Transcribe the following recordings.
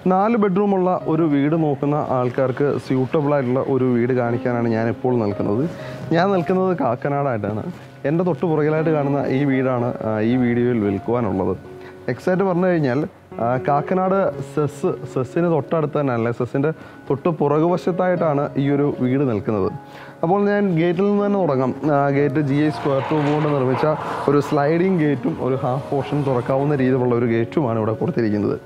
4 ബെഡ്റൂമുള്ള ഒരു വീട് നോക്കുന്ന ആൾക്കാർക്ക് സ്യൂട്ടബിളായിട്ടുള്ള ഒരു വീട് കാണിക്കാനാണ് ഞാനിപ്പോൾ നിൽക്കുന്നത്. ഞാൻ നിൽക്കുന്നത് കാക്കനാടായിട്ടാണ്. എൻ്റെ തൊട്ട് പുറകിലായിട്ട് കാണുന്ന ഈ വീടാണ് ഈ വീഡിയോയിൽ വിൽക്കുവാനുള്ളത്. എക്സാക്റ്റ് പറഞ്ഞു കഴിഞ്ഞാൽ കാക്കനാട് സെസ്സിന് തൊട്ടടുത്ത് തന്നെ അല്ലേ, സെസ്സിൻ്റെ തൊട്ട് പുറകുവശത്തായിട്ടാണ് ഈ ഒരു വീട് നിൽക്കുന്നത്. അപ്പോൾ ഞാൻ ഗേറ്റിൽ നിന്ന് തന്നെ തുടങ്ങാം. ഗേറ്റ് GI സ്ക്വയർ ട്യൂബ് കൊണ്ട് നിർമ്മിച്ച ഒരു സ്ലൈഡിങ് ഗേറ്റും ഒരു ഹാഫ് പോർഷൻ തുറക്കാവുന്ന രീതിയിലുള്ള ഒരു ഗേറ്റുമാണ് ഇവിടെ കൊടുത്തിരിക്കുന്നത്.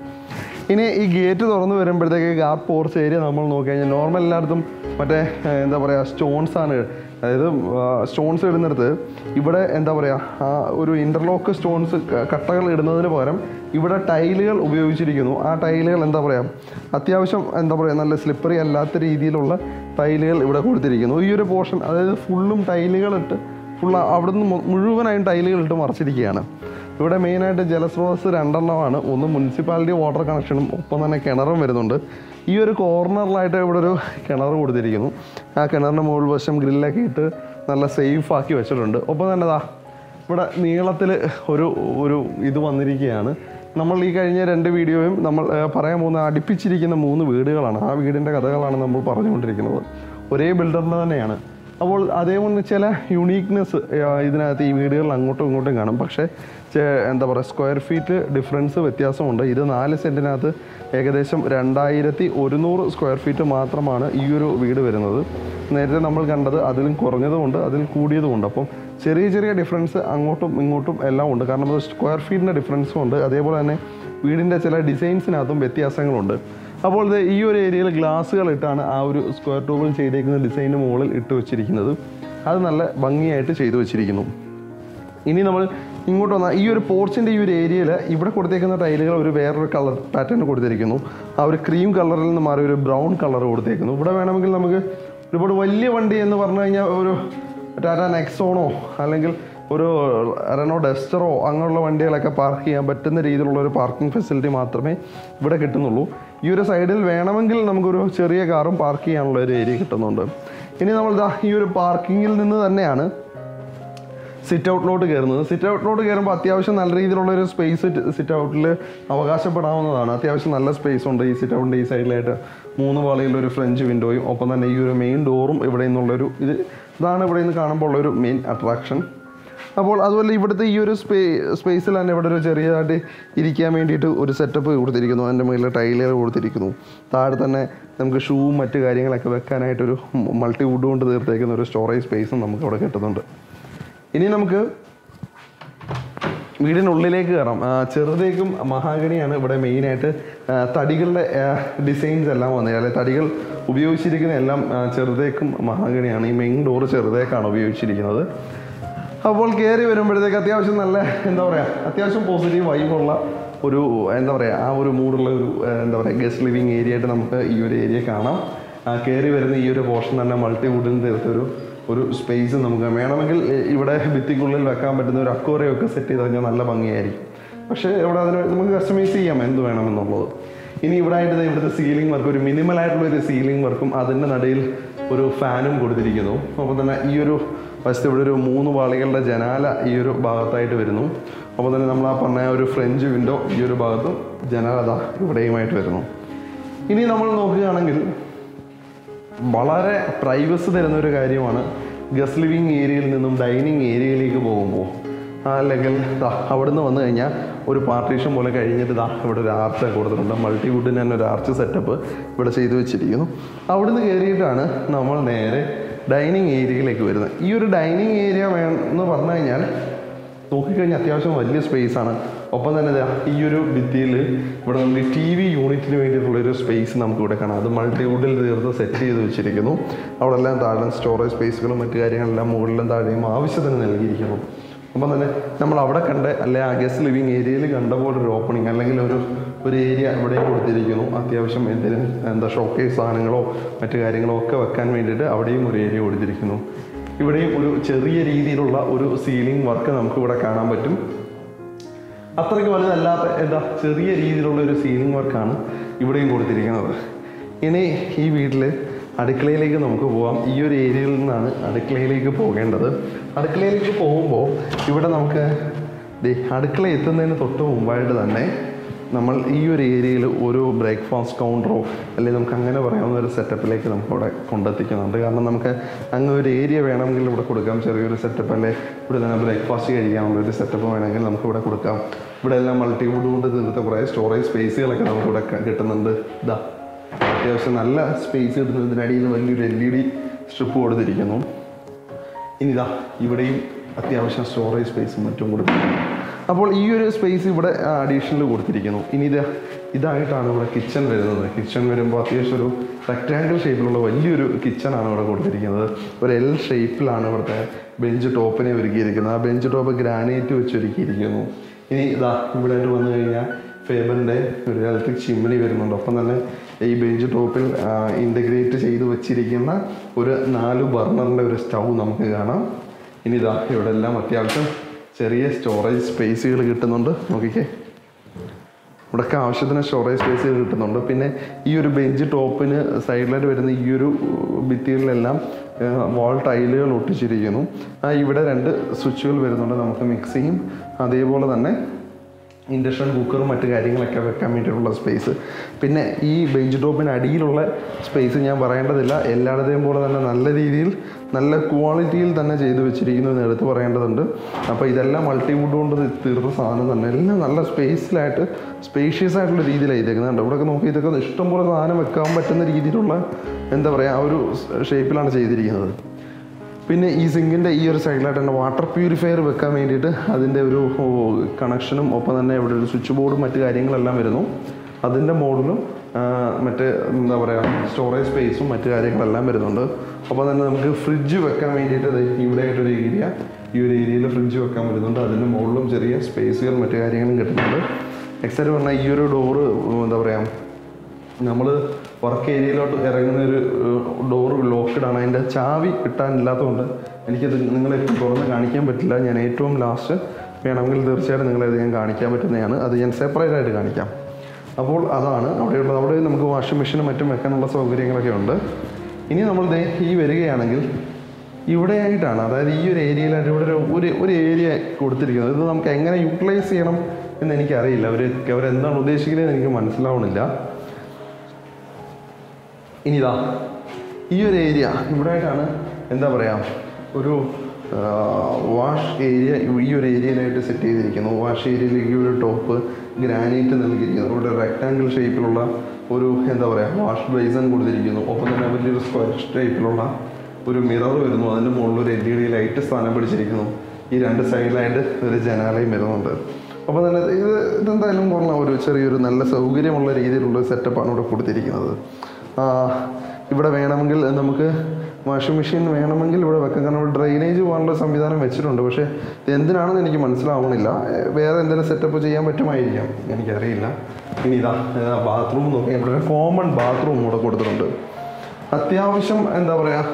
ഇനി ഈ ഗേറ്റ് തുറന്ന് വരുമ്പോഴത്തേക്ക് കാർ പോർച്ച് ഏരിയ നമ്മൾ നോക്കി കഴിഞ്ഞാൽ നോർമൽ എല്ലായിടത്തും മറ്റേ എന്താ പറയുക സ്റ്റോൺസാണ്, അതായത് സ്റ്റോൺസ് ഇടുന്നിടത്ത് ഇവിടെ എന്താ പറയുക ഒരു ഇൻ്റർലോക്ക് സ്റ്റോൺസ് കട്ടകൾ ഇടുന്നതിന് പകരം ഇവിടെ ടൈലുകൾ ഉപയോഗിച്ചിരിക്കുന്നു. ആ ടൈലുകൾ എന്താ പറയുക അത്യാവശ്യം എന്താ പറയുക നല്ല സ്ലിപ്പറി അല്ലാത്ത രീതിയിലുള്ള ടൈലുകൾ ഇവിടെ കൊടുത്തിരിക്കുന്നു. ഈ ഒരു പോർഷൻ അതായത് ഫുള്ളും ടൈലുകളിട്ട് അവിടുന്ന് മുഴുവനായും ടൈലുകളിട്ട് മറച്ചിരിക്കുകയാണ്. ഇവിടെ മെയിനായിട്ട് ജലസ്രോതസ് 2 എണ്ണമാണ്. ഒന്ന് മുനിസിപ്പാലിറ്റി വാട്ടർ കണക്ഷനും ഒപ്പം തന്നെ കിണറും വരുന്നുണ്ട്. ഈ ഒരു കോർണറിലായിട്ട് ഇവിടെ ഒരു കിണർ കൊടുത്തിരിക്കുന്നു. ആ കിണറിൻ്റെ മുകൾ വശം ഗ്രില്ലൊക്കെ ഇട്ട് നല്ല സേഫ് ആക്കി വെച്ചിട്ടുണ്ട്. ഒപ്പം തന്നെ ഇവിടെ നീളത്തിൽ ഒരു ഇത് വന്നിരിക്കുകയാണ്. നമ്മൾ ഈ കഴിഞ്ഞ 2 വീഡിയോയും നമ്മൾ പറയാൻ പോകുന്ന അടുപ്പിച്ചിരിക്കുന്ന 3 വീടുകളാണ്. ആ വീടിൻ്റെ കഥകളാണ് നമ്മൾ പറഞ്ഞുകൊണ്ടിരിക്കുന്നത്. ഒരേ ബിൽഡറിൻ്റെ തന്നെയാണ്. അപ്പോൾ അതേപോലെ ചില യുണീക്നെസ് ഇതിനകത്ത് ഈ വീടുകളിൽ അങ്ങോട്ടും ഇങ്ങോട്ടും കാണും. പക്ഷേ എന്താ പറയുക സ്ക്വയർ ഫീറ്റ് ഡിഫറൻസ് വ്യത്യാസമുണ്ട്. ഇത് 4 സെൻറ്റിനകത്ത് ഏകദേശം 2100 സ്ക്വയർ ഫീറ്റ് മാത്രമാണ് ഈ ഒരു വീട് വരുന്നത്. നേരത്തെ നമ്മൾ കണ്ടത് അതിലും കുറഞ്ഞതുമുണ്ട് അതിൽ കൂടിയതുമുണ്ട്. അപ്പം ചെറിയ ഡിഫറൻസ് അങ്ങോട്ടും ഇങ്ങോട്ടും എല്ലാം ഉണ്ട്. കാരണം അത് സ്ക്വയർ ഫീറ്റിൻ്റെ ഡിഫറൻസും ഉണ്ട്. അതേപോലെ തന്നെ വീടിൻ്റെ ചില ഡിസൈൻസിനകത്തും വ്യത്യാസങ്ങളുണ്ട്. അപ്പോൾ ഈ ഒരു ഏരിയയിൽ ഗ്ലാസ്സുകളിട്ടാണ് ആ ഒരു സ്ക്വയർ ട്യൂബിൽ ചെയ്തേക്കുന്ന ഡിസൈനിന് മുകളിൽ ഇട്ട് വെച്ചിരിക്കുന്നത്. അത് നല്ല ഭംഗിയായിട്ട് ചെയ്തു വെച്ചിരിക്കുന്നു. ഇനി നമ്മൾ ഇങ്ങോട്ട് വന്നാൽ ഈ ഒരു പോർച്ചിൻ്റെ ഈ ഒരു ഏരിയയിൽ ഇവിടെ കൊടുത്തേക്കുന്ന ടൈലുകൾ ഒരു വേറൊരു കളർ പാറ്റേൺ കൊടുത്തിരിക്കുന്നു. ആ ഒരു ക്രീം കളറിൽ നിന്ന് മാറി ഒരു ബ്രൗൺ കളർ കൊടുത്തേക്കുന്നു. ഇവിടെ വേണമെങ്കിൽ നമുക്ക് ഒരുപാട് വലിയ വണ്ടി എന്ന് പറഞ്ഞു കഴിഞ്ഞാൽ ഒരു ടാറ്റ നെക്സോണോ അല്ലെങ്കിൽ ഒരു റെനോ ഡസ്റ്ററോ അങ്ങനെയുള്ള വണ്ടികളൊക്കെ പാർക്ക് ചെയ്യാൻ പറ്റുന്ന രീതിയിലുള്ള ഒരു പാർക്കിംഗ് ഫെസിലിറ്റി മാത്രമേ ഇവിടെ കിട്ടുന്നുള്ളൂ. ഈ ഒരു സൈഡിൽ വേണമെങ്കിൽ നമുക്കൊരു ചെറിയ കാറും പാർക്ക് ചെയ്യാനുള്ള ഒരു ഏരിയ കിട്ടുന്നുണ്ട്. ഇനി നമ്മൾ ഈ ഒരു പാർക്കിങ്ങിൽ നിന്ന് തന്നെയാണ് സിറ്റ് ഔട്ടിലോട്ട് കയറുന്നത്. സിറ്റ് ഔട്ടിലോട്ട് കയറുമ്പോൾ അത്യാവശ്യം നല്ല രീതിയിലുള്ളൊരു സ്പേസ് സിറ്റ് ഔട്ടിൽ അവകാശപ്പെടാവുന്നതാണ്. അത്യാവശ്യം നല്ല സ്പേസ് ഉണ്ട്. ഈ സിറ്റ് ഔട്ടിൻ്റെ ഈ സൈഡിലായിട്ട് 3 പാളിയുള്ളൊരു ഫ്രഞ്ച് വിൻഡോയും ഒപ്പം തന്നെ ഈ ഒരു മെയിൻ ഡോറും ഇവിടെ നിന്നുള്ളൊരു ഇതാണ് ഇവിടെ നിന്ന് കാണുമ്പോൾ ഉള്ളൊരു മെയിൻ അട്രാക്ഷൻ. അപ്പോൾ അതുപോലെ ഇവിടുത്തെ ഈ ഒരു സ്പേസിൽ തന്നെ ഇവിടെ ഒരു ചെറിയതായിട്ട് ഇരിക്കാൻ വേണ്ടിയിട്ട് ഒരു സെറ്റപ്പ് കൊടുത്തിരിക്കുന്നു. അതിൻ്റെ മുകളിൽ ടൈലുകൾ കൊടുത്തിരിക്കുന്നു. താഴെ തന്നെ നമുക്ക് ഷൂവും മറ്റു കാര്യങ്ങളൊക്കെ വെക്കാനായിട്ടൊരു മൾട്ടി വുഡ് കൊണ്ട് തീർത്തേക്കുന്ന ഒരു സ്റ്റോറേജ് സ്പേസും നമുക്ക് അവിടെ കിട്ടുന്നുണ്ട്. ഇനി നമുക്ക് വീടിനുള്ളിലേക്ക് കയറാം. ചെറുതേക്കും മഹാഗണിയാണ് ഇവിടെ മെയിനായിട്ട് തടികളുടെ ഡിസൈൻസ് എല്ലാം വന്നത്. അല്ലെ തടികൾ ഉപയോഗിച്ചിരിക്കുന്ന എല്ലാം ചെറുതേക്കും മഹാഗണിയാണ്. ഈ മെയിൻ ഡോറ് ചെറുതേക്കാണ് ഉപയോഗിച്ചിരിക്കുന്നത്. അപ്പോൾ കയറി വരുമ്പോഴത്തേക്ക് അത്യാവശ്യം നല്ല എന്താ പറയുക അത്യാവശ്യം പോസിറ്റീവ് വൈബുള്ള ഒരു എന്താ പറയുക ആ ഒരു മൂടുള്ള ഒരു എന്താ പറയുക ഗസ്റ്റ് ലിവിങ് ഏരിയ ആയിട്ട് നമുക്ക് ഈ ഒരു ഏരിയ കാണാം. കയറി വരുന്ന ഈ ഒരു പോർഷൻ തന്നെ മൾട്ടി വുഡിന് തീർത്തൊരു സ്പേസ് നമുക്ക് വേണമെങ്കിൽ ഇവിടെ ഭിത്തിക്കുള്ളിൽ വെക്കാൻ പറ്റുന്ന ഒരു അക്വേറിയമൊക്കെ സെറ്റ് ചെയ്ത് കഴിഞ്ഞാൽ നല്ല ഭംഗിയായിരിക്കും. പക്ഷേ ഇവിടെ അതിന് നമുക്ക് കസ്റ്റമൈസ് ചെയ്യാം എന്ത് വേണമെന്നുള്ളത്. ഇനി ഇവിടെ ആയിട്ട് ഇവിടുത്തെ സീലിംഗ് വർക്ക് ഒരു മിനിമലായിട്ടുള്ളൊരു സീലിംഗ് വർക്കും അതിൻ്റെ നടുവിൽ ഒരു ഫാനും കൊടുത്തിരിക്കുന്നു. അപ്പോൾ തന്നെ ഈ ഒരു വശത്ത് ഇവിടെ ഒരു 3 പാളികളുടെ ജനാല ഈ ഒരു ഭാഗത്തായിട്ട് വരുന്നു. അപ്പോൾ തന്നെ നമ്മൾ ആ പറഞ്ഞ ഒരു ഫ്രഞ്ച് വിൻഡോ ഈ ഒരു ഭാഗത്തും ജനാല ഇവിടെയുമായിട്ട് വരുന്നു. ഇനി നമ്മൾ നോക്കുകയാണെങ്കിൽ വളരെ പ്രൈവസി തരുന്ന ഒരു കാര്യമാണ് ഗസ്റ്റ് ലിവിങ് ഏരിയയിൽ നിന്നും ഡൈനിങ് ഏരിയയിലേക്ക് പോകുമ്പോൾ. അല്ലെങ്കിൽ അവിടുന്ന് വന്നു കഴിഞ്ഞാൽ ഒരു പാർട്ടീഷൻ പോലെ കഴിഞ്ഞിട്ട് ഇവിടെ ഒരു ആർച്ച് കൊടുത്തിട്ടുണ്ട്. മൾട്ടി വുഡിന് തന്നെ ഒരു ആർച്ച് സെറ്റപ്പ് ഇവിടെ ചെയ്തു വെച്ചിരിക്കുന്നു. അവിടുന്ന് കയറിയിട്ടാണ് നമ്മൾ നേരെ ഡൈനിങ് ഏരിയയിലേക്ക് വരുന്നത്. ഈ ഒരു ഡൈനിങ് ഏരിയ എന്ന് പറഞ്ഞു കഴിഞ്ഞാൽ നോക്കിക്കഴിഞ്ഞാൽ അത്യാവശ്യം വലിയ സ്പേസാണ്. ഒപ്പം തന്നെ ഈ ഒരു ഭിത്തിയിൽ ഇവിടെ നമുക്ക് TV യൂണിറ്റിന് വേണ്ടിയിട്ടുള്ളൊരു സ്പേസ് നമുക്കിവിടെ കാണാം. അത് മൾട്ടി വുഡിൽ തീർത്ത് സെറ്റ് ചെയ്ത് വെച്ചിരിക്കുന്നു. അവിടെ എല്ലാം താഴെ സ്റ്റോറേജ് സ്പേസുകളും മറ്റു കാര്യങ്ങളെല്ലാം മുകളിലും താഴെയും ആവശ്യത്തിന് നൽകിയിരിക്കുന്നു. അപ്പം തന്നെ നമ്മൾ അവിടെ കണ്ട അല്ലെ ആ ഗസ്റ്റ് ലിവിങ് ഏരിയയിൽ കണ്ട പോലെ ഒരു ഓപ്പണിങ് അല്ലെങ്കിൽ ഒരു ഏരിയ ഇവിടെയും കൊടുത്തിരിക്കുന്നു. അത്യാവശ്യം എന്തെങ്കിലും ഷോക്കേസ് സാധനങ്ങളോ മറ്റു കാര്യങ്ങളോ ഒക്കെ വെക്കാൻ വേണ്ടിയിട്ട് അവിടെയും ഒരു ഏരിയ കൊടുത്തിരിക്കുന്നു. ഇവിടെയും ഒരു ചെറിയ രീതിയിലുള്ള ഒരു സീലിംഗ് വർക്ക് നമുക്കിവിടെ കാണാൻ പറ്റും. അത്രയ്ക്ക് വലുതല്ലാത്ത ചെറിയ രീതിയിലുള്ള ഒരു സീലിംഗ് വർക്കാണ് ഇവിടെയും കൊടുത്തിരിക്കുന്നത്. ഇനി ഈ വീട്ടിൽ അടുക്കളയിലേക്ക് നമുക്ക് പോകാം. ഈ ഒരു ഏരിയയിൽ നിന്നാണ് അടുക്കളയിലേക്ക് പോകേണ്ടത്. അടുക്കളയിലേക്ക് പോകുമ്പോൾ ഇവിടെ നമുക്ക് അടുക്കള എത്തുന്നതിന് തൊട്ട് മുമ്പായിട്ട് തന്നെ നമ്മൾ ഈ ഒരു ഏരിയയിൽ ഒരു ബ്രേക്ക്ഫാസ്റ്റ് കൗണ്ടറോ അല്ലെങ്കിൽ നമുക്ക് അങ്ങനെ പറയാവുന്ന ഒരു സെറ്റപ്പിലേക്ക് നമുക്കിവിടെ കൊണ്ടെത്തിക്കുന്നുണ്ട്. കാരണം നമുക്ക് അങ്ങനെ ഒരു ഏരിയ വേണമെങ്കിൽ ഇവിടെ കൊടുക്കാം, ചെറിയൊരു സെറ്റപ്പ്, അല്ലെ ഇവിടെ തന്നെ ബ്രേക്ക്ഫാസ്റ്റ് കഴിക്കാനുള്ള ഒരു സെറ്റപ്പ് വേണമെങ്കിൽ നമുക്കിവിടെ കൊടുക്കാം. ഇവിടെ എല്ലാം മൾട്ടിവുഡ് കൊണ്ട് തീർത്ത കുറേ സ്റ്റോറേജ് സ്പേസുകളൊക്കെ നമുക്കിവിടെ കിട്ടുന്നുണ്ട്. ഇതാ അത്യാവശ്യം നല്ല സ്പേസ് കിട്ടുന്നതിനടിയിൽ വലിയൊരു LED സ്ട്രിപ്പ് കൊടുത്തിരിക്കുന്നു. ഇനിതാ ഇവിടെയും അത്യാവശ്യം സ്റ്റോറേജ് സ്പേസും മറ്റും കൊടുത്തിരിക്കുന്നു. അപ്പോൾ ഈ ഒരു സ്പേസ് ഇവിടെ അഡീഷണൽ കൊടുത്തിരിക്കുന്നു. ഇനി ഇതായിട്ടാണ് ഇവിടെ കിച്ചൺ വരുന്നത്. കിച്ചൺ വരുമ്പോൾ അത്യാവശ്യം ഒരു റെക്റ്റാങ്കിൾ ഷേപ്പിലുള്ള വലിയൊരു കിച്ചണാണ് ഇവിടെ കൊടുത്തിരിക്കുന്നത്. ഒരു L ഷേപ്പിലാണ് ഇവിടുത്തെ ബെഞ്ച് ടോപ്പിനെ ഒരുക്കിയിരിക്കുന്നത്. ആ ബെഞ്ച് ടോപ്പ് ഗ്രാനൈറ്റ് വെച്ച് ഒരുക്കിയിരിക്കുന്നു. ഇനി ഇതാ ഇവിടെ വന്നു കഴിഞ്ഞാൽ ഫേബറിൻ്റെ ഒരു ഇലക്ട്രിക് ചിമ്മിനി വരുന്നുണ്ട്. ഒപ്പം തന്നെ ഈ ബെഞ്ച് ടോപ്പിൽ ഇൻ്റഗ്രേറ്റ് ചെയ്ത് വെച്ചിരിക്കുന്ന ഒരു 4 ബർണറിൻ്റെ ഒരു സ്റ്റൗ നമുക്ക് കാണാം. ഇനി ഇതാ ഇവിടെ എല്ലാം അത്യാവശ്യം ചെറിയ സ്റ്റോറേജ് സ്പേസുകൾ കിട്ടുന്നുണ്ട്. നോക്കിക്കേ, ഇവിടെയൊക്കെ ആവശ്യത്തിന് സ്റ്റോറേജ് സ്പേസുകൾ കിട്ടുന്നുണ്ട്. പിന്നെ ഈ ഒരു ബെഞ്ച് ടോപ്പിന് സൈഡിലായിട്ട് വരുന്ന ഈ ഒരു ഭിത്തികളിലെല്ലാം വാൾ ടൈലുകൾ ഒട്ടിച്ചിരിക്കുന്നു. ഇവിടെ 2 സ്വിച്ചുകൾ വരുന്നുണ്ട് നമുക്ക് മിക്സിയും അതേപോലെ തന്നെ ഇൻഡക്ഷൻ കുക്കറും മറ്റു കാര്യങ്ങളൊക്കെ വെക്കാൻ വേണ്ടിയിട്ടുള്ള സ്പേസ്. പിന്നെ ഈ ബെഞ്ച് ടോപ്പിന് അടിയിലുള്ള സ്പേസ് ഞാൻ പറയേണ്ടതില്ല, എല്ലായിടത്തെയും പോലെ തന്നെ നല്ല രീതിയിൽ നല്ല ക്വാളിറ്റിയിൽ തന്നെ ചെയ്ത് വെച്ചിരിക്കുന്നു എന്ന് എടുത്ത് പറയേണ്ടതുണ്ട്. അപ്പോൾ ഇതെല്ലാം മൾട്ടിവുഡ് കൊണ്ട് തീർത്ത സാധനം തന്നെ, എല്ലാം നല്ല സ്പേഷ്യസ് ആയിട്ടുള്ള രീതിയിലാണ് ചെയ്തേക്കുന്നുണ്ട്. ഇവിടെയൊക്കെ നോക്കി ഇതൊക്കെ ഇഷ്ടംപോലെ സാധനം വെക്കാൻ പറ്റുന്ന രീതിയിലുള്ള എന്താ പറയുക ആ ഒരു ഷേപ്പിലാണ് ചെയ്തിരിക്കുന്നത്. പിന്നെ ഈ സിങ്കിൻ്റെ ഈ ഒരു സൈഡിലായിട്ട് തന്നെ വാട്ടർ പ്യൂരിഫയർ വെക്കാൻ വേണ്ടിയിട്ട് അതിൻ്റെ ഒരു കണക്ഷനും ഒപ്പം തന്നെ ഇവിടെ ഒരു സ്വിച്ച് ബോർഡും മറ്റു കാര്യങ്ങളെല്ലാം വരുന്നു. അതിൻ്റെ മോഡലും മറ്റേ എന്താ പറയുക സ്റ്റോറേജ് സ്പേസും മറ്റു കാര്യങ്ങളെല്ലാം വരുന്നുണ്ട്. ഒപ്പം തന്നെ നമുക്ക് ഫ്രിഡ്ജ് വെക്കാൻ വേണ്ടിയിട്ട് ഇവിടെ ആയിട്ടൊരു ഏരിയ, ഈ ഒരു ഏരിയയിൽ ഫ്രിഡ്ജ് വെക്കാൻ വരുന്നുണ്ട്. അതിൻ്റെ മുകളിലും ചെറിയ സ്പേസുകൾ മറ്റു കാര്യങ്ങളും കിട്ടുന്നുണ്ട്. എക്സാക്റ്റ് പറഞ്ഞാൽ ഈ ഒരു ഡോറ് എന്താ പറയുക നമ്മൾ വർക്ക് ഏരിയയിലോട്ട് ഇറങ്ങുന്നൊരു ഡോറ് ലോക്ക്ഡാണ്. അതിൻ്റെ ചാവി കിട്ടാനില്ലാത്തതുകൊണ്ട് എനിക്കത് നിങ്ങളെ തുറന്ന് കാണിക്കാൻ പറ്റില്ല. ഞാൻ ഏറ്റവും ലാസ്റ്റ് വേണമെങ്കിൽ തീർച്ചയായിട്ടും നിങ്ങളത് ഞാൻ കാണിക്കാൻ പറ്റുന്നതാണ്. അത് ഞാൻ സെപ്പറേറ്റ് ആയിട്ട് കാണിക്കാം. അപ്പോൾ അതാണ് അവിടെ നമുക്ക് വാഷിംഗ് മെഷീനും മറ്റും വെക്കാനുള്ള സൗകര്യങ്ങളൊക്കെ ഉണ്ട്. ഇനി നമ്മൾ ഈ വരികയാണെങ്കിൽ ഇവിടെ ആയിട്ടാണ്, അതായത് ഈ ഒരു ഏരിയയിലായിട്ട് ഇവിടെ ഒരു ഏരിയ കൊടുത്തിരിക്കുന്നത്. ഇത് നമുക്ക് എങ്ങനെ യൂട്ടിലൈസ് ചെയ്യണം എന്ന് എനിക്കറിയില്ല. അവരെന്താണ് ഉദ്ദേശിക്കുന്നതെന്ന് എനിക്ക് മനസ്സിലാവണില്ല. ഇനിതാ ഈ ഒരു ഏരിയ ഇവിടെ ആയിട്ടാണ് എന്താ പറയുക ഒരു വാഷ് ഏരിയ ഈ ഒരു ഏരിയയിലായിട്ട് സെറ്റ് ചെയ്തിരിക്കുന്നു. വാഷ് ഏരിയയിലേക്ക് ഒരു ടോപ്പ് ഗ്രാനൈറ്റ് നൽകിയിരിക്കുന്നു. ഇവിടെ റെക്റ്റാങ്കിൾ ഷേപ്പിലുള്ള ഒരു എന്താ പറയുക വാഷ് ബേസൺ കൊടുത്തിരിക്കുന്നു. ഒപ്പം തന്നെ വലിയൊരു സ്ക്വയർ ഷേപ്പിലുള്ള ഒരു മിറർ വരുന്നു. അതിൻ്റെ മുകളിൽ ഒരു LED ലൈറ്റ് സ്ഥാനം പിടിച്ചിരിക്കുന്നു. ഈ 2 സൈഡിലായിട്ട് ഒരു ജനാലയും വരുന്നുണ്ട്. അപ്പോൾ തന്നെ ഇതെന്തായാലും പറഞ്ഞാൽ ഒരു ചെറിയൊരു നല്ല സൗകര്യമുള്ള രീതിയിലുള്ള സെറ്റപ്പാണ് ഇവിടെ കൊടുത്തിരിക്കുന്നത്. ഇവിടെ വേണമെങ്കിൽ നമുക്ക് വാഷിംഗ് മെഷീൻ വേണമെങ്കിൽ ഇവിടെ വെക്കാം. കാരണം ഇവിടെ ഡ്രെയിനേജ് പോകാനുള്ള സംവിധാനം വെച്ചിട്ടുണ്ട്. പക്ഷേ ഇത് എന്തിനാണെന്ന് എനിക്ക് മനസ്സിലാവണില്ല. വേറെ എന്തെങ്കിലും സെറ്റപ്പ് ചെയ്യാൻ പറ്റുമായിരിക്കാം, എനിക്കറിയില്ല. ഇനി ഇതാ ബാത്റൂം നോക്കിയാൽ ഇവിടെ കോമൺ ബാത്റൂം കൂടെ കൊടുത്തിട്ടുണ്ട്. അത്യാവശ്യം എന്താ പറയുക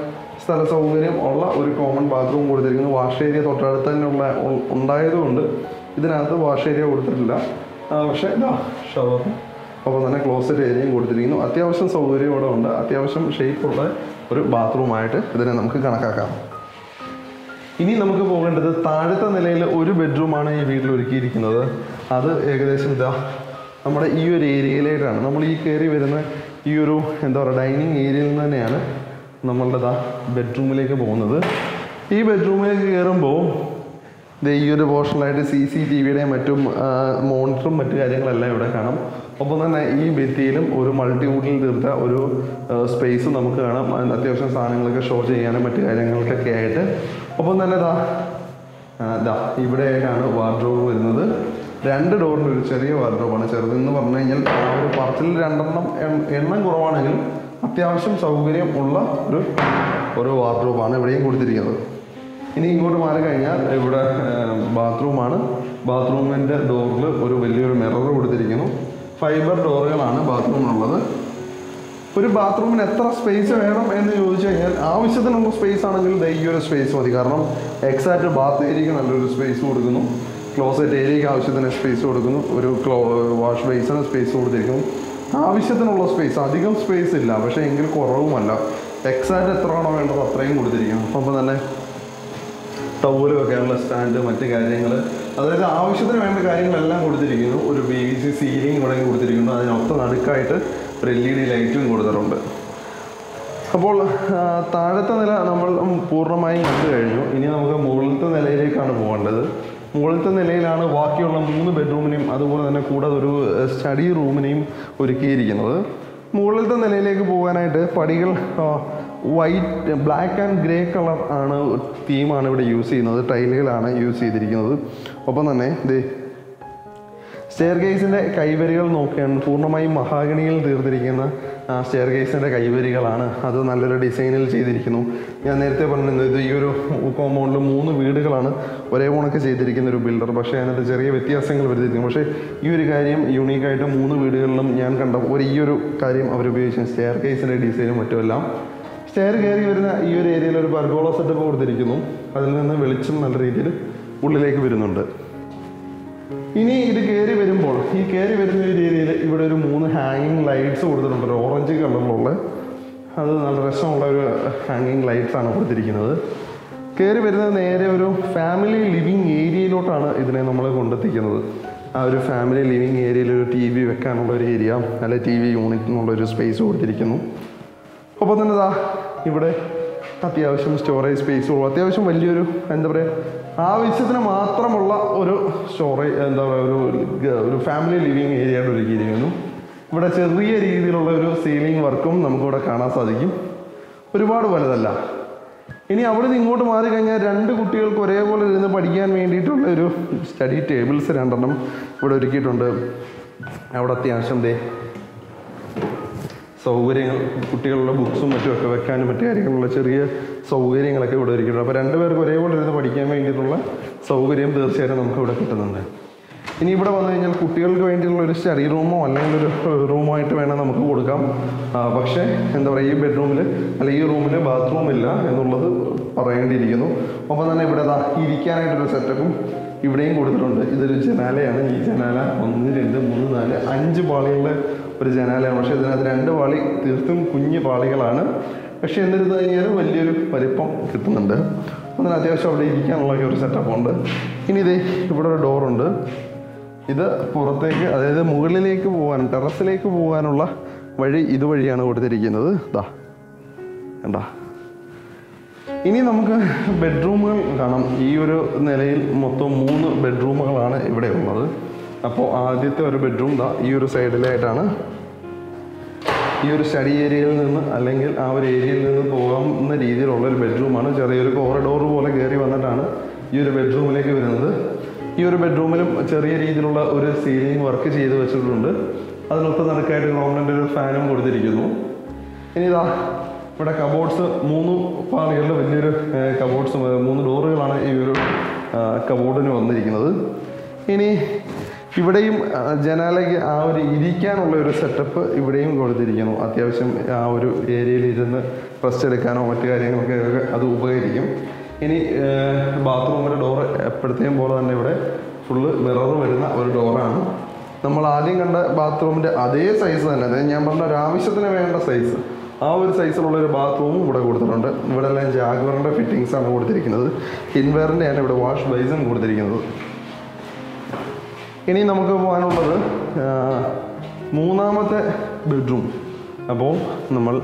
സ്ഥല സൗകര്യം ഉള്ള ഒരു കോമൺ ബാത്റൂം കൊടുത്തിരിക്കുന്നു. വാഷ് ഏരിയ തൊട്ടടുത്ത് തന്നെ ഉണ്ടായതുകൊണ്ട് ഇതിനകത്ത് വാഷ് ഏരിയ കൊടുത്തിട്ടില്ല. പക്ഷേ ഇതാ ഷവർ അപ്പോൾ തന്നെ ക്ലോസറ്റ് ഏരിയയും കൊടുത്തിരിക്കുന്നു. അത്യാവശ്യം സൗകര്യം ഇവിടെ ഉണ്ട്. അത്യാവശ്യം ഷേപ്പുള്ള ഒരു ബാത്റൂമായിട്ട് ഇതിനെ നമുക്ക് കണക്കാക്കാം. ഇനി നമുക്ക് പോകേണ്ടത് താഴത്തെ നിലയിൽ ഒരു ബെഡ്റൂമാണ് ഈ വീട്ടിൽ ഒരുക്കിയിരിക്കുന്നത്. അത് ഏകദേശം ഇതാ നമ്മുടെ ഈ ഒരു ഏരിയയിലേക്കാണ്. നമ്മൾ ഈ കയറി വരുന്ന ഈ ഒരു എന്താ പറയുക ഡൈനിങ് ഏരിയയിൽ നിന്ന് തന്നെയാണ് നമ്മളുടെ ബെഡ്റൂമിലേക്ക് പോകുന്നത്. ഈ ബെഡ്റൂമിലേക്ക് കയറുമ്പോൾ ഈ ഒരു പോർഷനിലായിട്ട് CCTVയുടെയും മറ്റും മോണിറ്ററും മറ്റു കാര്യങ്ങളെല്ലാം ഇവിടെ കാണാം. ഒപ്പം തന്നെ ഈ ഭിത്തിയിലും ഒരു മൾട്ടിവുഡിൽ തീർത്ത ഒരു സ്പേസ് നമുക്ക് കാണാം. അത്യാവശ്യം സാധനങ്ങളൊക്കെ ഷോ ചെയ്യാനും മറ്റു കാര്യങ്ങൾക്കൊക്കെ ആയിട്ട്. ഒപ്പം തന്നെ ഇവിടെയായിട്ടാണ് വാർഡ്രോബ് വരുന്നത്. 2 ഡോറിൻ്റെ ഒരു ചെറിയ വാർഡ്രോബാണ്. ചെറുതെന്ന് പറഞ്ഞു കഴിഞ്ഞാൽ ഒരു പറച്ചിൽ 2 എണ്ണം കുറവാണെങ്കിലും അത്യാവശ്യം സൗകര്യം ഉള്ള ഒരു വാർഡ്രോബാണ് ഇവിടെയും കൊടുത്തിരിക്കുന്നത്. ഇനി ഇങ്ങോട്ട് മാറി കഴിഞ്ഞാൽ ഇവിടെ ബാത്റൂമാണ്. ബാത്റൂമിൻ്റെ ഡോറിൽ ഒരു വലിയൊരു മിറർ കൊടുത്തിരിക്കുന്നു. ഫൈബർ ഡോറുകളാണ് ബാത്റൂമിനുള്ളത്. ഒരു ബാത്റൂമിന് എത്ര സ്പേസ് വേണം എന്ന് ചോദിച്ചു കഴിഞ്ഞാൽ ആവശ്യത്തിനുള്ള സ്പേസ് ആണെങ്കിൽ ഈ ഒരു സ്പേസ് മതി. കാരണം എക്സാക്റ്റ് ബാത്ത് ഏരിയയ്ക്ക് നല്ലൊരു സ്പേസ് കൊടുക്കുന്നു. ക്ലോസറ്റ് ഏരിയയ്ക്ക് ആവശ്യത്തിന് സ്പേസ് കൊടുക്കുന്നു. ഒരു വാഷ് ബേസിന് സ്പേസ് കൊടുത്തിരിക്കുന്നു. ആവശ്യത്തിനുള്ള സ്പേസ്, അധികം സ്പേസ് ഇല്ല പക്ഷേ എങ്കിൽ കുറവുമല്ല. എക്സാക്റ്റ് എത്രയാണോ വേണ്ടത് അത്രയും കൊടുത്തിരിക്കുന്നു. അപ്പം തന്നെ ടവല് വെക്കാനുള്ള സ്റ്റാൻഡ് മറ്റ് കാര്യങ്ങൾ അതായത് ആവശ്യത്തിന് വേണ്ട കാര്യങ്ങളെല്ലാം കൊടുത്തിരിക്കുന്നു. ഒരു PVC സീലിംഗ് ഇവിടെ കൊടുത്തിരിക്കുന്നു. അതിനൊത്ത നടുക്കായിട്ട് ഒരു LED ലൈറ്റും കൊടുത്തിട്ടുണ്ട്. അപ്പോൾ താഴത്തെ നില നമ്മൾ പൂർണ്ണമായും കണ്ടു കഴിഞ്ഞു. ഇനി നമുക്ക് മുകളിലത്തെ നിലയിലേക്കാണ് പോകേണ്ടത്. മുകളിലത്തെ നിലയിലാണ് ബാക്കിയുള്ള 3 ബെഡ്റൂമിനെയും അതുപോലെ തന്നെ കൂടാതെ ഒരു സ്റ്റഡി റൂമിനെയും ഒരുക്കിയിരിക്കുന്നത്. മുകളിലത്തെ നിലയിലേക്ക് പോകാനായിട്ട് പടികൾ white, black and grey colour ആണ് തീമാണ് ഇവിടെ യൂസ് ചെയ്യുന്നത്. ടൈലുകളാണ് യൂസ് ചെയ്തിരിക്കുന്നത്. ഒപ്പം തന്നെ സ്റ്റെയർ കേസിൻ്റെ കൈവരികൾ നോക്കുകയാണ്. പൂർണ്ണമായും മഹാഗണിയിൽ തീർത്തിരിക്കുന്ന സ്റ്റെയർ കേസിൻ്റെ കൈവരികളാണ്. അത് നല്ലൊരു ഡിസൈനിൽ ചെയ്തിരിക്കുന്നു. ഞാൻ നേരത്തെ പറഞ്ഞിരുന്നത് ഇത് ഈ ഒരു കോമ്പൗണ്ടിൽ 3 വീടുകളാണ് ഒരേ കണക്ക് ചെയ്തിരിക്കുന്ന ഒരു ബിൽഡർ. പക്ഷേ അതിനകത്ത് ചെറിയ വ്യത്യാസങ്ങൾ വരുത്തിയിരിക്കുന്നു. പക്ഷേ ഈ ഒരു കാര്യം യൂണീക്കായിട്ട് 3 വീടുകളിലും ഞാൻ കണ്ട ഈ ഒരു കാര്യം അവരുപയോഗിച്ച സ്റ്റെയർ കേസിൻ്റെ ഡിസൈനും മറ്റുമെല്ലാം. സ്റ്റെയർ കയറി വരുന്ന ഈ ഒരു ഏരിയയിൽ ഒരു പർഗോള സെറ്റപ്പ് കൊടുത്തിരിക്കുന്നു. അതിൽ നിന്ന് വെളിച്ചം നല്ല രീതിയിൽ ഉള്ളിലേക്ക് വരുന്നുണ്ട്. ഇനി ഇത് കയറി വരുമ്പോൾ ഈ കയറി വരുന്ന ഒരു രീതിയിൽ ഇവിടെ ഒരു 3 ഹാങ്ങിങ് ലൈറ്റ്സ് കൊടുത്തിട്ടുണ്ട്. ഒരു ഓറഞ്ച് കളറിലുള്ള, അത് നല്ല രസമുള്ള ഒരു ഹാങ്ങിങ് ലൈറ്റ്സ് ആണ് കൊടുത്തിരിക്കുന്നത്. കയറി വരുന്നത് നേരെ ഒരു ഫാമിലി ലിവിങ് ഏരിയയിലോട്ടാണ് ഇതിനെ നമ്മൾ കൊണ്ടെത്തിക്കുന്നത്. ആ ഒരു ഫാമിലി ലിവിങ് ഏരിയയിൽ ഒരു TV വെക്കാനുള്ള ഒരു ഏരിയ, അല്ലെ TV യൂണിറ്റ് എന്നുള്ളൊരു സ്പേസ് കൊടുത്തിരിക്കുന്നു. ഒപ്പം തന്നെ ഇവിടെ അത്യാവശ്യം സ്റ്റോറേജ് സ്പേസുള്ളൂ. അത്യാവശ്യം വലിയൊരു എന്താ പറയുക, ആവശ്യത്തിന് മാത്രമുള്ള ഒരു സ്റ്റോറേജ് എന്താ പറയുക, ഒരു ഫാമിലി ലിവിങ് ഏരിയ ആയിട്ട് ഒരുക്കിയിരിക്കുന്നു. ഇവിടെ ചെറിയ രീതിയിലുള്ള ഒരു സീലിംഗ് വർക്കും നമുക്കിവിടെ കാണാൻ സാധിക്കും. ഒരുപാട് വലുതല്ല. ഇനി അവിടെ നിന്ന് ഇങ്ങോട്ട് മാറിക്കഴിഞ്ഞാൽ 2 കുട്ടികൾക്ക് ഒരേപോലെ ഇരുന്ന് പഠിക്കാൻ വേണ്ടിയിട്ടുള്ള ഒരു സ്റ്റഡി ടേബിൾസ് 2 ഇവിടെ ഒരുക്കിയിട്ടുണ്ട്. അവിടെ അത്യാവശ്യം സൗകര്യങ്ങൾ, കുട്ടികളുടെ ബുക്സും മറ്റുമൊക്കെ വെക്കാനും മറ്റു കാര്യങ്ങളുള്ള ചെറിയ സൗകര്യങ്ങളൊക്കെ ഇവിടെ ഒരുക്കിയിട്ടുണ്ട്. അപ്പോൾ 2 പേർക്ക് ഒരേപോലെ ഇരുന്ന് പഠിക്കാൻ വേണ്ടിയിട്ടുള്ള സൗകര്യം തീർച്ചയായിട്ടും നമുക്ക് ഇവിടെ കിട്ടുന്നുണ്ട്. ഇനി ഇവിടെ വന്നു കഴിഞ്ഞാൽ കുട്ടികൾക്ക് വേണ്ടിയിട്ടുള്ള ഒരു സ്റ്റഡി റൂമോ അല്ലെങ്കിൽ ഒരു റൂമായിട്ട് വേണം നമുക്ക് കൊടുക്കാം. പക്ഷേ എന്താ പറയുക, ഈ ബെഡ്റൂമിൽ അല്ലെങ്കിൽ ഈ റൂമിൽ ബാത്റൂം ഇല്ല എന്നുള്ളത് പറയേണ്ടിയിരിക്കുന്നു. ഒപ്പം തന്നെ ഇവിടെ ഇരിക്കാനായിട്ടൊരു സെറ്റപ്പും ഇവിടെയും കൊടുത്തിട്ടുണ്ട്. ഇതൊരു ജനാലയാണ്. ഈ ജനാല 1, 2, 3, 4, 5 പാളികളുടെ ഒരു ജനാലയാണ്. പക്ഷേ ഇതിനകത്ത് 2 പാളി തീർത്തും കുഞ്ഞു പാളികളാണ്. പക്ഷേ എന്നിരുന്നു കഴിഞ്ഞാലും വലിയൊരു വലിപ്പം കിട്ടുന്നുണ്ട്. അതിന് അത്യാവശ്യം അവിടെ ഇരിക്കാനുള്ള ഒരു സെറ്റപ്പുണ്ട്. ഇനി ഇവിടെ ഒരു ഡോറുണ്ട്. ഇത് പുറത്തേക്ക്, അതായത് മുകളിലേക്ക് പോകാൻ, ടെറസിലേക്ക് പോകാനുള്ള വഴി ഇതുവഴിയാണ് കൊടുത്തിരിക്കുന്നത്. കണ്ടാ. ഇനി നമുക്ക് ബെഡ്റൂമുകൾ കാണാം. ഈ ഒരു നിലയിൽ മൊത്തം 3 ബെഡ്റൂമുകളാണ് ഇവിടെ ഉള്ളത്. അപ്പോൾ ആദ്യത്തെ ഒരു ബെഡ്റൂം ഈ ഒരു സൈഡിലായിട്ടാണ്. ഈ ഒരു സ്റ്റഡി ഏരിയയിൽ നിന്ന് അല്ലെങ്കിൽ ആ ഒരു ഏരിയയിൽ നിന്ന് പോകാവുന്ന രീതിയിലുള്ളൊരു ബെഡ്റൂമാണ്. ചെറിയൊരു കോറിഡോർ പോലെ കയറി വന്നിട്ടാണ് ഈ ഒരു ബെഡ്റൂമിലേക്ക് വരുന്നത്. ഈ ഒരു ബെഡ്റൂമിലും ചെറിയ രീതിയിലുള്ള ഒരു സീലിംഗ് വർക്ക് ചെയ്ത് വെച്ചിട്ടുണ്ട്. അതിനൊത്ത നടുക്കായിട്ട് ഗവൺമെൻറ് ഒരു ഫാനും കൊടുത്തിരിക്കുന്നു. ഇനി ഇവിടെ കബോർഡ്സ് 3 പാളികളുടെ വലിയൊരു കബോർഡ്സ്, 3 ഡോറുകളാണ് ഈ ഒരു കബോർഡിന് വന്നിരിക്കുന്നത്. ഇനി ഇവിടെയും ജനാലയ്ക്ക് ആ ഒരു ഇരിക്കാനുള്ള ഒരു സെറ്റപ്പ് ഇവിടെയും കൊടുത്തിരിക്കുന്നു. അത്യാവശ്യം ആ ഒരു ഏരിയയിൽ ഇരുന്ന് റെസ്റ്റ് എടുക്കാനോ മറ്റു കാര്യങ്ങളൊക്കെ അത് ഉപകരിക്കും. ഇനി ബാത്റൂമിൻ്റെ ഡോറ് എപ്പോഴത്തെയും പോലെ തന്നെ ഇവിടെ ഫുള്ള് മിറർ വരുന്ന ഒരു ഡോറാണ്. നമ്മൾ ആദ്യം കണ്ട ബാത്റൂമിൻ്റെ അതേ സൈസ് തന്നെ, അതായത് ഞാൻ പറഞ്ഞ ഒരു ആവശ്യത്തിന് വേണ്ട സൈസ്, ആ ഒരു സൈസിലുള്ളൊരു ബാത്റൂമും ഇവിടെ കൊടുത്തിട്ടുണ്ട്. ഇവിടെ എല്ലാം ജാഗ്വറിൻ്റെ ഫിറ്റിങ്സാണ് കൊടുത്തിരിക്കുന്നത്. ഇൻവെയറിൻ്റെയാണ് ഇവിടെ വാഷ് ബേസിൻ കൊടുത്തിരിക്കുന്നത്. ഇനി നമുക്ക് പോകാനുള്ളത് 3ാമത്തെ ബെഡ്റൂം. അപ്പോൾ നമ്മൾ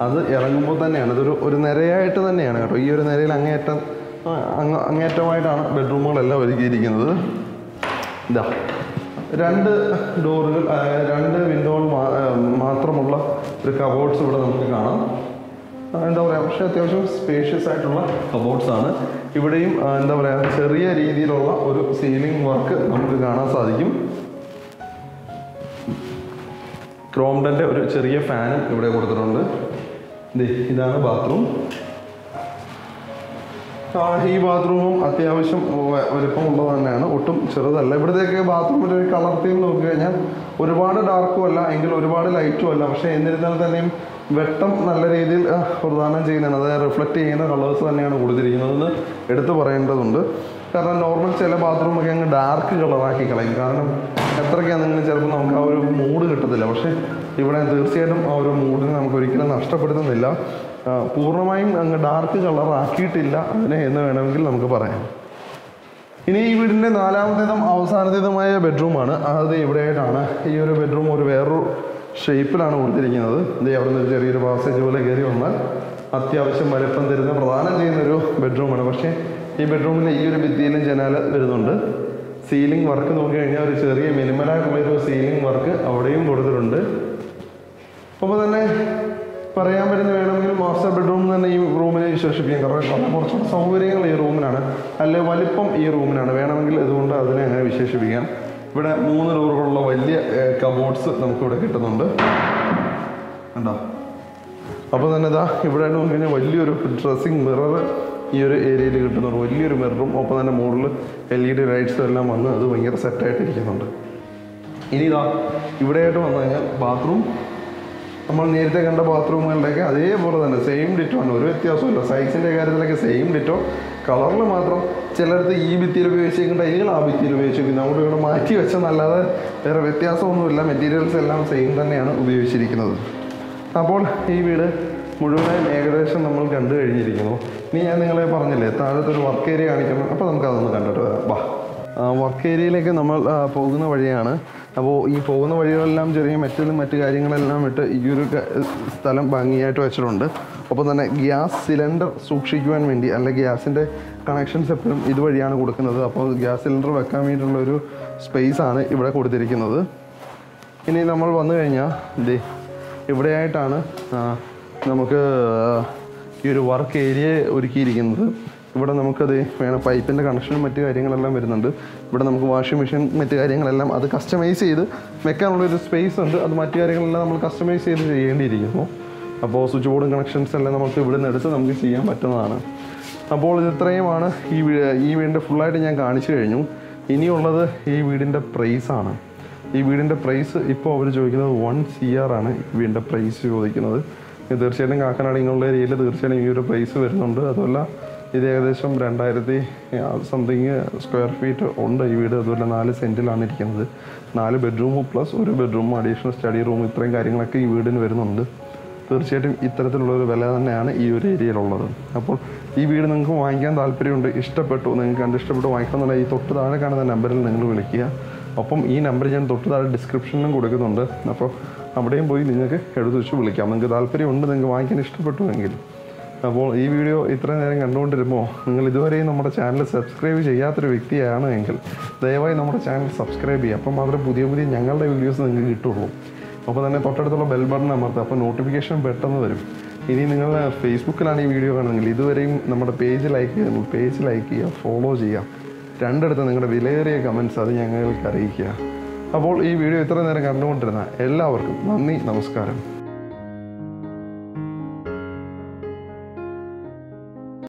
അത് ഇറങ്ങുമ്പോൾ തന്നെയാണ്, ഇതൊരു ഒരു നിരയായിട്ട് തന്നെയാണ് കേട്ടോ. ഈ ഒരു നിരയിൽ അങ്ങേറ്റമായിട്ടാണ് ബെഡ്റൂമുകളെല്ലാം ഒരുക്കിയിരിക്കുന്നത്. 2 ഡോറുകൾ, 2 വിൻഡോകൾ മാത്രമുള്ള ഒരു കബോർഡ്സ് ഇവിടെ നമുക്ക് കാണാം. എന്താ പറയുക, പക്ഷേ അത്യാവശ്യം സ്പേഷ്യസ് ആയിട്ടുള്ള കബോർഡ്സാണ്. ഇവിടെയും എന്താ പറയുക, ചെറിയ രീതിയിലുള്ള ഒരു സീലിംഗ് വർക്ക് നമുക്ക് കാണാൻ സാധിക്കും. ക്രോംഡൻ്റെ ഒരു ചെറിയ ഫാനും ഇവിടെ കൊടുത്തിട്ടുണ്ട്. ഇതാണ് ബാത്റൂം. ഈ ബാത്റൂമും അത്യാവശ്യം വലുപ്പമുള്ളത് തന്നെയാണ്, ഒട്ടും ചെറുതല്ല. ഇവിടത്തേക്ക് ബാത്റൂമിൻ്റെ ഒരു കളർ തീം നോക്കി കഴിഞ്ഞാൽ ഒരുപാട് ഡാർക്കും അല്ല എങ്കിൽ ഒരുപാട് ലൈറ്റും അല്ല. പക്ഷേ എന്നിരുന്നാൽ തന്നെയും വെട്ടം നല്ല രീതിയിൽ പ്രദാനം ചെയ്യുന്നതാണ്. അതായത് റിഫ്ലക്റ്റ് ചെയ്യുന്ന കളേഴ്സ് തന്നെയാണ് കൊടുത്തിരിക്കുന്നതെന്ന് എടുത്തു പറയേണ്ടതുണ്ട്. കാരണം നോർമൽ ചില ബാത്റൂമൊക്കെ അങ്ങ് ഡാർക്ക് കളറാക്കി കളയും. കാരണം എത്രയ്ക്കാണെങ്കിലും ചിലപ്പോൾ നമുക്ക് ആ ഒരു മൂഡ് കിട്ടത്തില്ല. പക്ഷേ ഇവിടെ തീർച്ചയായിട്ടും ആ ഒരു മൂഡിനെ നമുക്ക് ഒരിക്കലും നഷ്ടപ്പെടുത്തുന്നില്ല. പൂർണ്ണമായും അങ്ങ് ഡാർക്ക് കളറാക്കിയിട്ടില്ല അതിനെ എന്ന് വേണമെങ്കിൽ നമുക്ക് പറയാം. ഇനി ഈ വീടിൻ്റെ നാലാമത്തേതും അവസാനത്തേതുമായ ബെഡ്റൂമാണ്. അത് ഇവിടെയായിട്ടാണ്. ഈ ഒരു ബെഡ്റൂം ഒരു വേറൊരു ഷേപ്പിലാണ് കൊടുത്തിരിക്കുന്നത്. ഇത് അവിടെ നിന്ന് ചെറിയൊരു പാസേജ് പോലെ കയറി വന്നാൽ അത്യാവശ്യം വലിപ്പം തരുന്ന പ്രദാനം ചെയ്യുന്നൊരു ബെഡ്റൂമാണ്. പക്ഷേ ഈ ബെഡ്റൂമിൽ ഈ ഒരു ഭിത്തിയിലും ജനാല വരുന്നുണ്ട്. സീലിംഗ് വർക്ക് നോക്കിക്കഴിഞ്ഞാൽ ഒരു ചെറിയ മിനിമലായിട്ടുള്ളൊരു സീലിംഗ് വർക്ക് അവിടെയും കൊടുത്തിട്ടുണ്ട്. അപ്പോൾ തന്നെ പറയാൻ പറ്റുന്ന വേണമെങ്കിൽ മാസ്റ്റർ ബെഡ്റൂം തന്നെ ഈ റൂമിനെ വിശേഷിപ്പിക്കാം. കാരണം കുറച്ചുകൂടെ സൗകര്യങ്ങൾ ഈ റൂമിനാണ്, അല്ലെ വലിപ്പം ഈ റൂമിനാണ്, വേണമെങ്കിൽ ഇതുകൊണ്ട് അതിനെ അങ്ങനെ വിശേഷിപ്പിക്കാം. ഇവിടെ 3 ഡോറുകളുള്ള വലിയ കബോർഡ്സ് നമുക്കിവിടെ കിട്ടുന്നുണ്ട് കണ്ടോ. അപ്പോൾ തന്നെ ഇതാ ഇവിടെ നോക്കിക്കഴിഞ്ഞാൽ വലിയൊരു ഡ്രസ്സിങ് മിറർ ഈ ഒരു ഏരിയയിൽ കിട്ടുന്നുണ്ട്. വലിയൊരു മിററും ഒപ്പം തന്നെ മുകളിൽ LED ലൈറ്റ്സും എല്ലാം വന്ന് അത് ഭയങ്കര സെറ്റായിട്ടിരിക്കുന്നുണ്ട്. ഇനി ഇതാ ഇവിടെയായിട്ട് വന്നു കഴിഞ്ഞാൽ ബാത്റൂം നമ്മൾ നേരത്തെ കണ്ട ബാത്റൂമുകളുടെയൊക്കെ അതേപോലെ തന്നെ സെയിം ഡിറ്റോ ആണ്, ഒരു വ്യത്യാസമില്ല. സൈസിൻ്റെ കാര്യത്തിലൊക്കെ സെയിം ഡിറ്റോ. കളറിൽ മാത്രം ചിലടത്ത് ഈ ഭിത്തിയിൽ ഉപയോഗിച്ചിരിക്കുന്ന ടൈലുകൾ ആ ഭിത്തിയിൽ ഉപയോഗിച്ചിരിക്കുന്നത്. നമ്മൾ ഇവിടെ മാറ്റി വെച്ചെന്നല്ലാതെ വേറെ വ്യത്യാസമൊന്നുമില്ല. മെറ്റീരിയൽസ് എല്ലാം സെയിം തന്നെയാണ് ഉപയോഗിച്ചിരിക്കുന്നത്. അപ്പോൾ ഈ വീട് മുഴുവനായും ഏകദേശം നമ്മൾ കണ്ടു കഴിഞ്ഞിരിക്കുന്നു. ഇനി ഞാൻ നിങ്ങളെ പറഞ്ഞില്ലേ താഴത്തെ ഒരു വർക്ക് ഏരിയ കാണിക്കണം. അപ്പോൾ നമുക്കതൊന്ന് കണ്ടിട്ട് വരാം. വാ, വർക്ക് ഏരിയയിലേക്ക് നമ്മൾ പോകുന്ന വഴിയാണ്. അപ്പോൾ ഈ പോകുന്ന വഴികളെല്ലാം ചെറിയ മെറ്റലും മറ്റു കാര്യങ്ങളെല്ലാം ഇട്ട് ഈ ഒരു സ്ഥലം ഭംഗിയായിട്ട് വെച്ചിട്ടുണ്ട്. ഒപ്പം തന്നെ ഗ്യാസ് സിലിണ്ടർ സൂക്ഷിക്കുവാൻ വേണ്ടി, അല്ലെങ്കിൽ ഗ്യാസിൻ്റെ കണക്ഷൻസ് എപ്പോഴും ഇതുവഴിയാണ് കൊടുക്കുന്നത്. അപ്പോൾ ഗ്യാസ് സിലിണ്ടർ വെക്കാൻ വേണ്ടിയിട്ടുള്ളൊരു സ്പേസാണ് ഇവിടെ കൊടുത്തിരിക്കുന്നത്. ഇനി നമ്മൾ വന്നു കഴിഞ്ഞാൽ ഇതേ ഇവിടെയായിട്ടാണ് നമുക്ക് ഈ ഒരു വർക്ക് ഏരിയ ഒരുക്കിയിരിക്കുന്നത്. ഇവിടെ നമുക്കത് വേണം പൈപ്പിൻ്റെ കണക്ഷനും മറ്റു കാര്യങ്ങളെല്ലാം വരുന്നുണ്ട്. ഇവിടെ നമുക്ക് വാഷിംഗ് മെഷീൻ മറ്റു കാര്യങ്ങളെല്ലാം അത് കസ്റ്റമൈസ് ചെയ്ത് വെക്കാനുള്ളൊരു സ്പേസ് ഉണ്ട്. അത് മറ്റു കാര്യങ്ങളെല്ലാം നമ്മൾ കസ്റ്റമൈസ് ചെയ്ത് ചെയ്യേണ്ടിയിരിക്കുന്നു. അപ്പോൾ സ്വിച്ച് ബോർഡും കണക്ഷൻസ് എല്ലാം നമുക്ക് ഇവിടെ നിന്ന് എടുത്ത് നമുക്ക് ചെയ്യാൻ പറ്റുന്നതാണ്. അപ്പോൾ ഇത്രയുമാണ് ഈ വീടിൻ്റെ ഫുള്ളായിട്ട് ഞാൻ കാണിച്ചു കഴിഞ്ഞു. ഇനിയുള്ളത് ഈ വീടിൻ്റെ പ്രൈസാണ്. ഈ വീടിൻ്റെ പ്രൈസ് ഇപ്പോൾ അവർ ചോദിക്കുന്നത് 1 CR ആണ് ഈ വീടിൻ്റെ പ്രൈസ് ചോദിക്കുന്നത്. തീർച്ചയായിട്ടും കാക്കനാട് ഇങ്ങനെയുള്ള ഏരിയയിൽ തീർച്ചയായിട്ടും ഈ ഒരു പ്രൈസ് വരുന്നുണ്ട്. അതുമല്ല ഇത് ഏകദേശം 2000 സംതിങ് സ്ക്വയർ ഫീറ്റ് ഉണ്ട് ഈ വീട്. അതുപോലെ 4 സെൻറ്റിലാണ് ഇരിക്കുന്നത്. 4 ബെഡ്റൂമും പ്ലസ് ഒരു ബെഡ്റൂം അഡീഷണൽ സ്റ്റഡി റൂം ഇത്രയും കാര്യങ്ങളൊക്കെ ഈ വീടിന് വരുന്നുണ്ട്. തീർച്ചയായിട്ടും ഇത്തരത്തിലുള്ളൊരു വില തന്നെയാണ് ഈ ഒരു ഏരിയയിലുള്ളത്. അപ്പോൾ ഈ വീട് നിങ്ങൾക്ക് വാങ്ങിക്കാൻ താല്പര്യമുണ്ട്, ഇഷ്ടപ്പെട്ടു, നിങ്ങൾക്ക് കണ്ടിഷ്ടപ്പെട്ട് വാങ്ങിക്കണമെന്നുള്ള ഈ തൊട്ട് താഴെ കാണുന്ന നമ്പറിൽ നിങ്ങൾ വിളിക്കുക. ഒപ്പം ഈ നമ്പർ ഞാൻ തൊട്ട് താഴെ ഡിസ്ക്രിപ്ഷനിലും കൊടുക്കുന്നുണ്ട്. അപ്പോൾ അവിടെയും പോയി നിങ്ങൾക്ക് എടുത്ത് വെച്ച് വിളിക്കാം. നിങ്ങൾക്ക് താല്പര്യമുണ്ട്, നിങ്ങൾക്ക് വാങ്ങിക്കാൻ ഇഷ്ടപ്പെട്ടുവെങ്കിൽ. അപ്പോൾ ഈ വീഡിയോ ഇത്രയും നേരം കണ്ടുകൊണ്ടിരുമ്പോൾ നിങ്ങൾ ഇതുവരെയും നമ്മുടെ ചാനൽ സബ്സ്ക്രൈബ് ചെയ്യാത്തൊരു വ്യക്തിയാണ് എങ്കിൽ ദയവായി നമ്മുടെ ചാനൽ സബ്സ്ക്രൈബ് ചെയ്യുക. അപ്പം മാത്രമേ പുതിയ ഞങ്ങളുടെ വീഡിയോസ് നിങ്ങൾക്ക് കിട്ടുള്ളൂ. അപ്പോൾ തന്നെ തൊട്ടടുത്തുള്ള ബെൽ ബട്ടൺ അമർത്തുക. അപ്പോൾ നോട്ടിഫിക്കേഷൻ പെട്ടെന്ന് വരും. ഇനി നിങ്ങൾ ഫേസ്ബുക്കിലാണ് ഈ വീഡിയോ കാണുന്നതെങ്കിൽ ഇതുവരെയും നമ്മുടെ പേജ് ലൈക്ക് ചെയ്യുക, ഫോളോ ചെയ്യുക. രണ്ടിടത്ത് നിങ്ങളുടെ വിലയേറിയ കമൻറ്റ്സ് അത് ഞങ്ങൾക്ക് അറിയിക്കുക. അപ്പോൾ ഈ വീഡിയോ ഇത്ര നേരം കണ്ടുകൊണ്ടിരുന്ന എല്ലാവർക്കും നന്ദി, നമസ്കാരം.